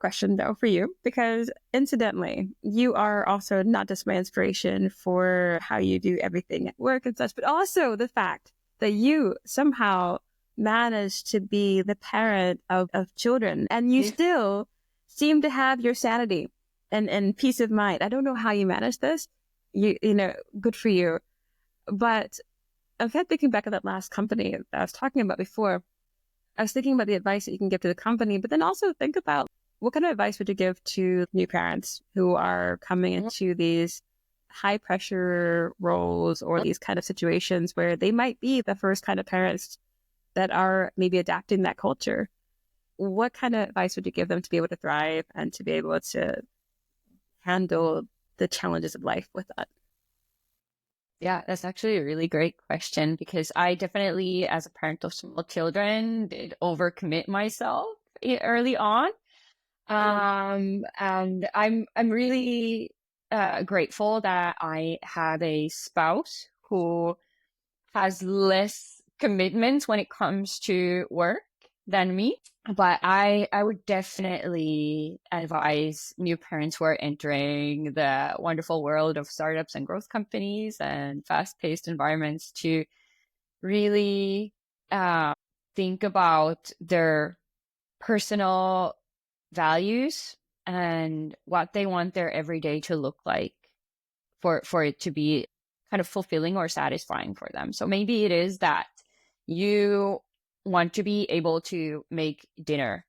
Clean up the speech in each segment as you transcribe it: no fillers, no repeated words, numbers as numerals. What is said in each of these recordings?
question though for you, because incidentally, you are also not just my inspiration for how you do everything at work and such, but also the fact that you somehow managed to be the parent of children, and you still seem to have your sanity and peace of mind. I don't know how you manage this. You know, good for you. But I'm kind of thinking back at that last company that I was talking about before. I was thinking about the advice that you can give to the company, but then also think about what kind of advice would you give to new parents who are coming into these high pressure roles or these kind of situations where they might be the first kind of parents that are maybe adapting that culture. What kind of advice would you give them to be able to thrive and to be able to handle the challenges of life with that? Yeah, that's actually a really great question, because I definitely, as a parent of small children, did overcommit myself early on. And I'm really grateful that I have a spouse who has less commitments when it comes to work than me. But I would definitely advise new parents who are entering the wonderful world of startups and growth companies and fast-paced environments to really think about their personal values and what they want their everyday to look like for it to be kind of fulfilling or satisfying for them. So maybe it is that you want to be able to make dinner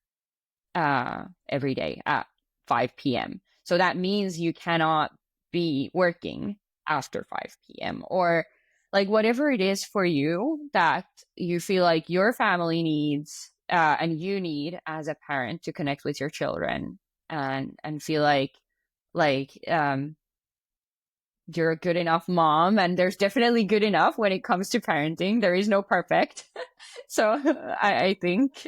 every day at 5 p.m. So that means you cannot be working after 5 p.m. or like whatever it is for you that you feel like your family needs and you need as a parent to connect with your children and feel like you're a good enough mom. And there's definitely good enough when it comes to parenting. There is no perfect. So I think,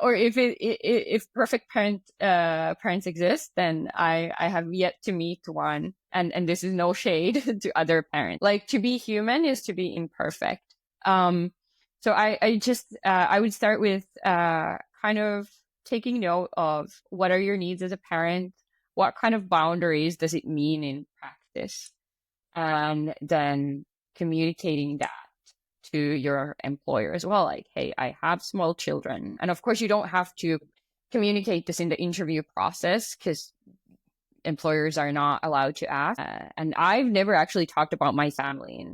or if perfect parents exist, then I have yet to meet one. And this is no shade to other parents. Like, to be human is to be imperfect. So I would start with kind of taking note of what are your needs as a parent, what kind of boundaries does it mean in practice, and then communicating that to your employer as well. Like, hey, I have small children. And of course, you don't have to communicate this in the interview process because employers are not allowed to ask. And I've never actually talked about my family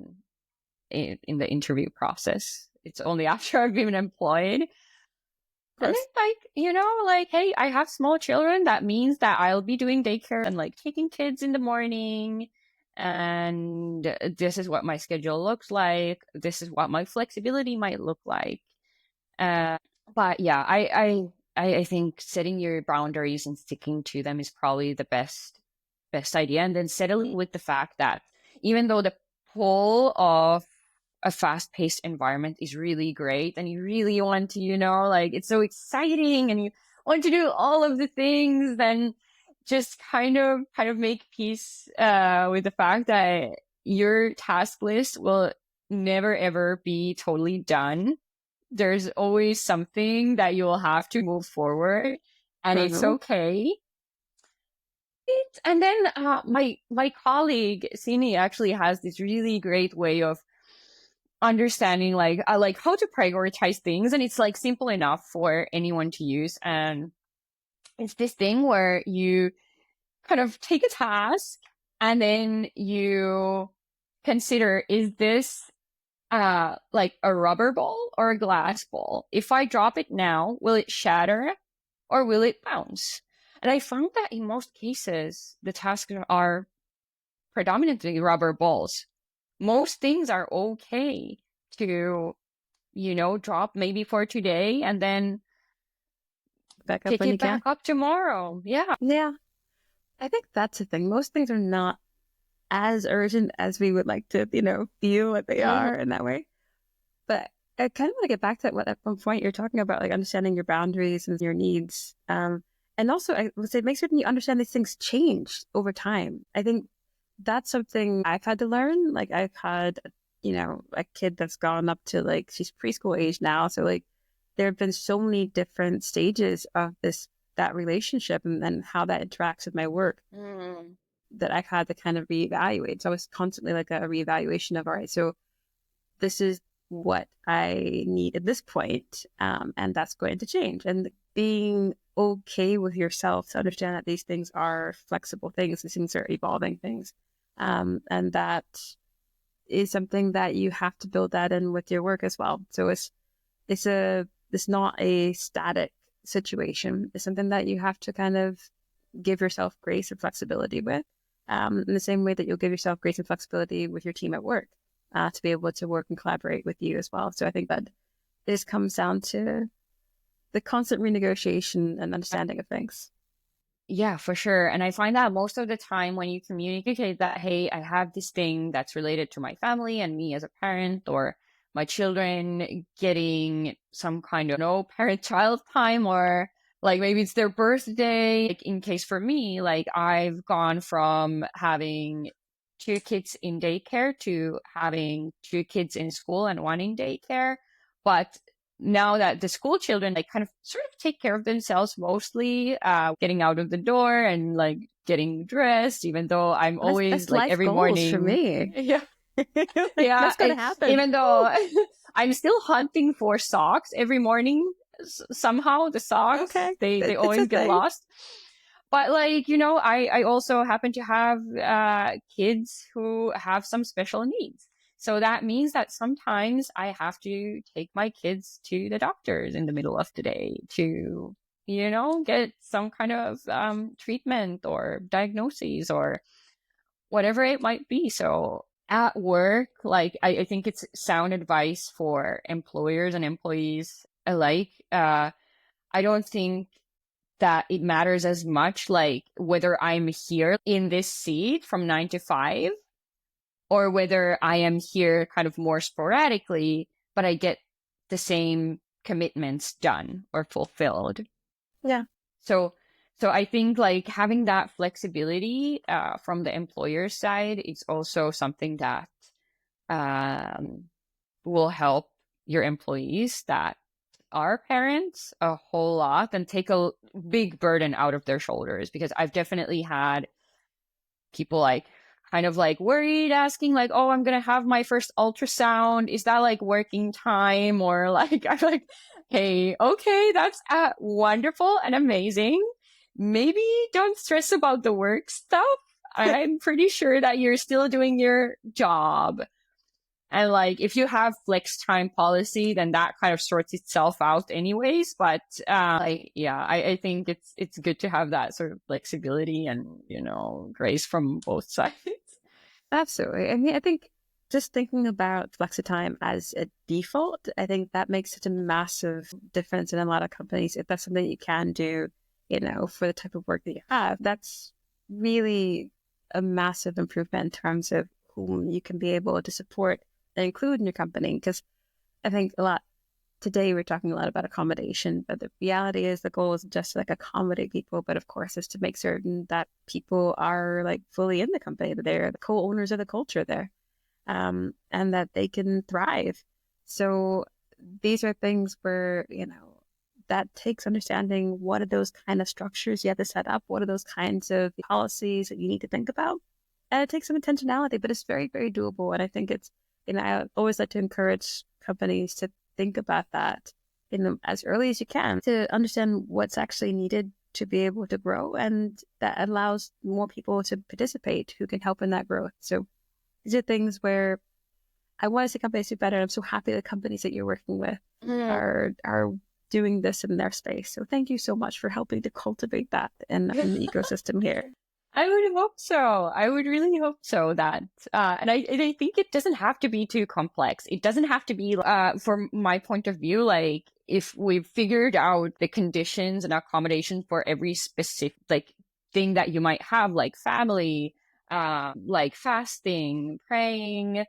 in the interview process. It's only after I've been employed. And then hey, I have small children. That means that I'll be doing daycare and like taking kids in the morning. And this is what my schedule looks like. This is what my flexibility might look like. But yeah, I think setting your boundaries and sticking to them is probably the best idea. And then settling with the fact that even though the pull of a fast-paced environment is really great and you really want to, it's so exciting and you want to do all of the things, then just kind of make peace with the fact that your task list will never ever be totally done. There's always something that you will have to move forward, and it's okay. And then my colleague Sini actually has this really great way of understanding like how to prioritize things, and it's like simple enough for anyone to use. And it's this thing where you kind of take a task and then you consider, is this like a rubber ball or a glass ball? If I drop it now, will it shatter or will it bounce? And I found that in most cases, the tasks are predominantly rubber balls. Most things are okay to, drop maybe for today and then pick it back up tomorrow. Yeah. Yeah. I think that's the thing. Most things are not as urgent as we would like to, feel like they are in that way. But I kind of want to get back to what at one point you're talking about, like understanding your boundaries and your needs. And also, I would say make certain you understand these things change over time. I think that's something I've had to learn. Like I've had, a kid that's gone up to like, she's preschool age now. So like there have been so many different stages of this that relationship and how that interacts with my work that I had to kind of reevaluate. So I was constantly like a reevaluation of, all right, so this is what I need at this point, and that's going to change. And being okay with yourself to understand that these things are flexible things, these things are evolving things, and that is something that you have to build that in with your work as well. So it's not a static situation. It's something that you have to kind of give yourself grace and flexibility with, in the same way that you'll give yourself grace and flexibility with your team at work, to be able to work and collaborate with you as well. So I think that this comes down to the constant renegotiation and understanding of things. Yeah, for sure. And I find that most of the time when you communicate that, hey, I have this thing that's related to my family and me as a parent, or my children getting some kind of no parent-child time, or like maybe it's their birthday. Like in case for me, like I've gone from having 2 kids in daycare to having 2 kids in school and one in daycare. But now that the school children like kind of sort of take care of themselves mostly, getting out of the door and like getting dressed, even though I'm always That's like life every goals morning for me. yeah yeah That's gonna happen. even though I'm still hunting for socks every morning. Somehow the socks, Okay, they it's always a get thing. lost. But like, I also happen to have kids who have some special needs. So that means that sometimes I have to take my kids to the doctors in the middle of the day to, get some kind of treatment or diagnoses or whatever it might be. So at work, like, I think it's sound advice for employers and employees alike. I don't think that it matters as much, like whether I'm here in this seat from 9 to 5 or whether I am here kind of more sporadically, but I get the same commitments done or fulfilled. Yeah. So I think like having that flexibility from the employer side is also something that will help your employees that are parents a whole lot and take a big burden out of their shoulders, because I've definitely had people like kind of like worried asking like, oh, I'm gonna have my first ultrasound, is that like working time? Or like I'm like, hey, okay, that's wonderful and amazing, maybe don't stress about the work stuff. I'm pretty sure that you're still doing your job. And like, if you have flex time policy, then that kind of sorts itself out anyways. But I think it's good to have that sort of flexibility and, grace from both sides. Absolutely. I mean, I think just thinking about flexi-time as a default, I think that makes such a massive difference in a lot of companies. If that's something you can do, for the type of work that you have, that's really a massive improvement in terms of whom you can be able to support and include in your company. Because I think today we're talking a lot about accommodation, but the reality is the goal isn't just to like accommodate people, but of course is to make certain that people are like fully in the company, that they're the co-owners of the culture there, and that they can thrive. So these are things where, that takes understanding what are those kind of structures you have to set up, what are those kinds of policies that you need to think about. And it takes some intentionality, but it's very, very doable. And I think it's, I always like to encourage companies to think about that as early as you can, to understand what's actually needed to be able to grow, and that allows more people to participate who can help in that growth. So these are things where I want to see companies do better. I'm so happy the companies that you're working with are doing this in their space. So thank you so much for helping to cultivate that in the ecosystem here. I would hope so. I would really hope so that, and I think it doesn't have to be too complex. It doesn't have to be, from my point of view, like if we've figured out the conditions and accommodations for every specific like thing that you might have, like family, like fasting, praying,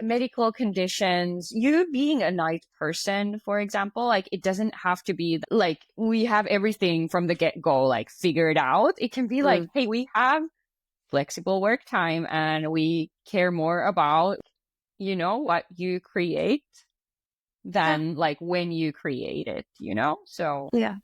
medical conditions, you being a night person, for example, like it doesn't have to be like we have everything from the get-go like figured out. It can be like, hey, we have flexible work time and we care more about, what you create than like when you create it, so Yeah.